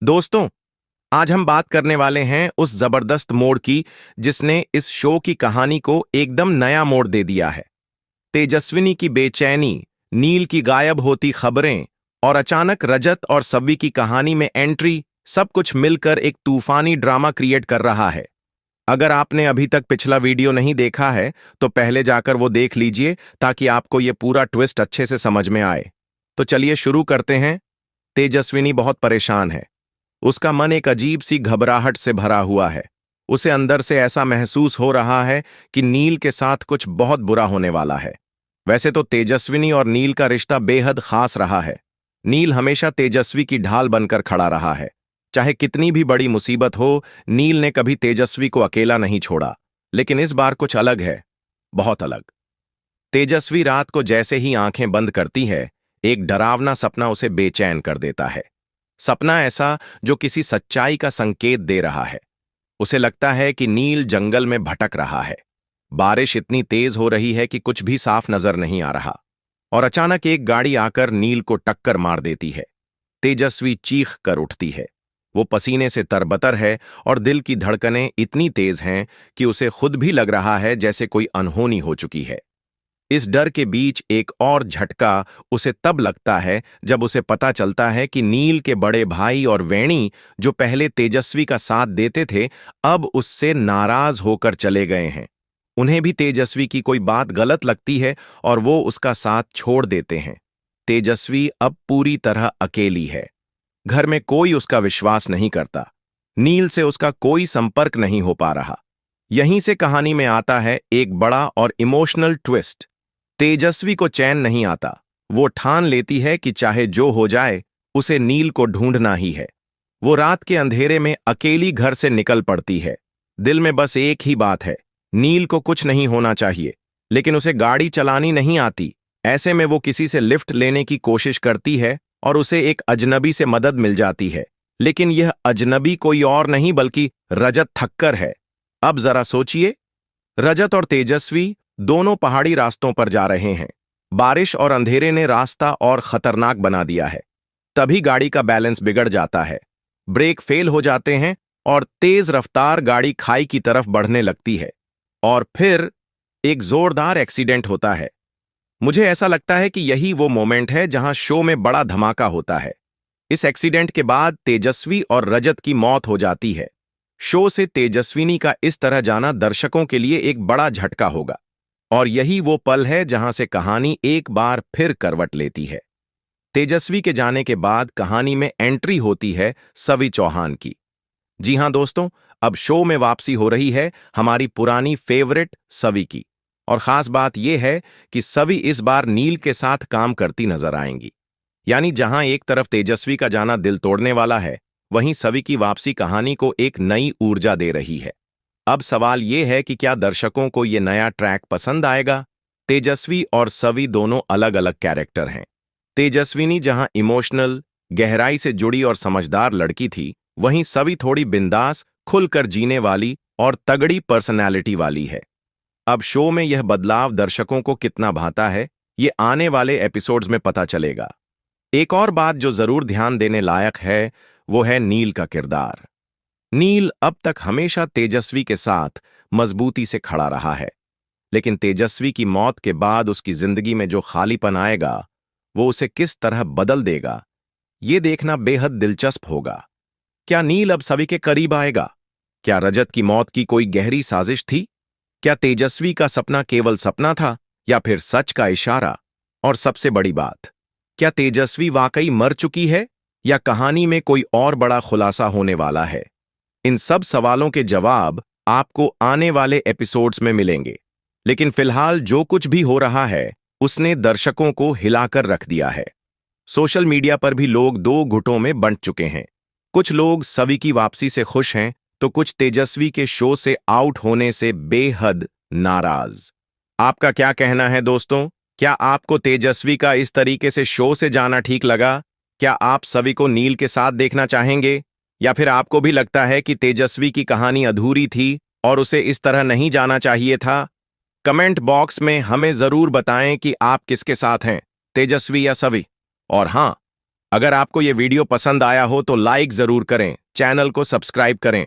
दोस्तों, आज हम बात करने वाले हैं उस जबरदस्त मोड़ की जिसने इस शो की कहानी को एकदम नया मोड़ दे दिया है। तेजस्विनी की बेचैनी, नील की गायब होती खबरें और अचानक रजत और सव्वी की कहानी में एंट्री, सब कुछ मिलकर एक तूफानी ड्रामा क्रिएट कर रहा है। अगर आपने अभी तक पिछला वीडियो नहीं देखा है तो पहले जाकर वो देख लीजिए ताकि आपको ये पूरा ट्विस्ट अच्छे से समझ में आए। तो चलिए शुरू करते हैं। तेजस्विनी बहुत परेशान है। उसका मन एक अजीब सी घबराहट से भरा हुआ है। उसे अंदर से ऐसा महसूस हो रहा है कि नील के साथ कुछ बहुत बुरा होने वाला है। वैसे तो तेजस्विनी और नील का रिश्ता बेहद खास रहा है। नील हमेशा तेजस्वी की ढाल बनकर खड़ा रहा है। चाहे कितनी भी बड़ी मुसीबत हो, नील ने कभी तेजस्वी को अकेला नहीं छोड़ा। लेकिन इस बार कुछ अलग है, बहुत अलग। तेजस्वी रात को जैसे ही आंखें बंद करती है, एक डरावना सपना उसे बेचैन कर देता है। सपना ऐसा जो किसी सच्चाई का संकेत दे रहा है। उसे लगता है कि नील जंगल में भटक रहा है। बारिश इतनी तेज हो रही है कि कुछ भी साफ नजर नहीं आ रहा। और अचानक एक गाड़ी आकर नील को टक्कर मार देती है। तेजस्वी चीख कर उठती है। वो पसीने से तरबतर है और दिल की धड़कनें इतनी तेज हैं कि उसे खुद भी लग रहा है जैसे कोई अनहोनी हो चुकी है। इस डर के बीच एक और झटका उसे तब लगता है जब उसे पता चलता है कि नील के बड़े भाई और वेणी, जो पहले तेजस्वी का साथ देते थे, अब उससे नाराज होकर चले गए हैं। उन्हें भी तेजस्वी की कोई बात गलत लगती है और वो उसका साथ छोड़ देते हैं। तेजस्वी अब पूरी तरह अकेली है। घर में कोई उसका विश्वास नहीं करता। नील से उसका कोई संपर्क नहीं हो पा रहा। यहीं से कहानी में आता है एक बड़ा और इमोशनल ट्विस्ट। तेजस्वी को चैन नहीं आता। वो ठान लेती है कि चाहे जो हो जाए, उसे नील को ढूंढना ही है। वो रात के अंधेरे में अकेली घर से निकल पड़ती है। दिल में बस एक ही बात है, नील को कुछ नहीं होना चाहिए। लेकिन उसे गाड़ी चलानी नहीं आती। ऐसे में वो किसी से लिफ्ट लेने की कोशिश करती है और उसे एक अजनबी से मदद मिल जाती है। लेकिन यह अजनबी कोई और नहीं बल्कि रजत ठक्कर है। अब जरा सोचिए, रजत और तेजस्वी दोनों पहाड़ी रास्तों पर जा रहे हैं। बारिश और अंधेरे ने रास्ता और खतरनाक बना दिया है। तभी गाड़ी का बैलेंस बिगड़ जाता है। ब्रेक फेल हो जाते हैं और तेज रफ्तार गाड़ी खाई की तरफ बढ़ने लगती है। और फिर एक जोरदार एक्सीडेंट होता है। मुझे ऐसा लगता है कि यही वो मोमेंट है जहां शो में बड़ा धमाका होता है। इस एक्सीडेंट के बाद तेजस्वी और रजत की मौत हो जाती है। शो से तेजस्विनी का इस तरह जाना दर्शकों के लिए एक बड़ा झटका होगा। और यही वो पल है जहां से कहानी एक बार फिर करवट लेती है। तेजस्वी के जाने के बाद कहानी में एंट्री होती है सवी चौहान की। जी हां दोस्तों, अब शो में वापसी हो रही है हमारी पुरानी फेवरेट सवी की। और खास बात यह है कि सवी इस बार नील के साथ काम करती नजर आएंगी। यानी जहां एक तरफ तेजस्वी का जाना दिल तोड़ने वाला है, वहीं सवी की वापसी कहानी को एक नई ऊर्जा दे रही है। अब सवाल यह है कि क्या दर्शकों को यह नया ट्रैक पसंद आएगा। तेजस्वी और सवी दोनों अलग अलग कैरेक्टर हैं। तेजस्विनी जहां इमोशनल, गहराई से जुड़ी और समझदार लड़की थी, वहीं सवी थोड़ी बिंदास, खुलकर जीने वाली और तगड़ी पर्सनैलिटी वाली है। अब शो में यह बदलाव दर्शकों को कितना भाता है, ये आने वाले एपिसोड्स में पता चलेगा। एक और बात जो जरूर ध्यान देने लायक है, वो है नील का किरदार। नील अब तक हमेशा तेजस्वी के साथ मजबूती से खड़ा रहा है। लेकिन तेजस्वी की मौत के बाद उसकी जिंदगी में जो खालीपन आएगा, वो उसे किस तरह बदल देगा, ये देखना बेहद दिलचस्प होगा। क्या नील अब सवी के करीब आएगा? क्या रजत की मौत की कोई गहरी साजिश थी? क्या तेजस्वी का सपना केवल सपना था या फिर सच का इशारा? और सबसे बड़ी बात, क्या तेजस्वी वाकई मर चुकी है या कहानी में कोई और बड़ा खुलासा होने वाला है? इन सब सवालों के जवाब आपको आने वाले एपिसोड्स में मिलेंगे। लेकिन फिलहाल जो कुछ भी हो रहा है, उसने दर्शकों को हिलाकर रख दिया है। सोशल मीडिया पर भी लोग दो गुटों में बंट चुके हैं। कुछ लोग सवी की वापसी से खुश हैं, तो कुछ तेजस्वी के शो से आउट होने से बेहद नाराज। आपका क्या कहना है दोस्तों? क्या आपको तेजस्वी का इस तरीके से शो से जाना ठीक लगा? क्या आप सवी को नील के साथ देखना चाहेंगे? या फिर आपको भी लगता है कि तेजस्वी की कहानी अधूरी थी और उसे इस तरह नहीं जाना चाहिए था? कमेंट बॉक्स में हमें जरूर बताएं कि आप किसके साथ हैं, तेजस्वी या सवी। और हां, अगर आपको ये वीडियो पसंद आया हो तो लाइक जरूर करें, चैनल को सब्सक्राइब करें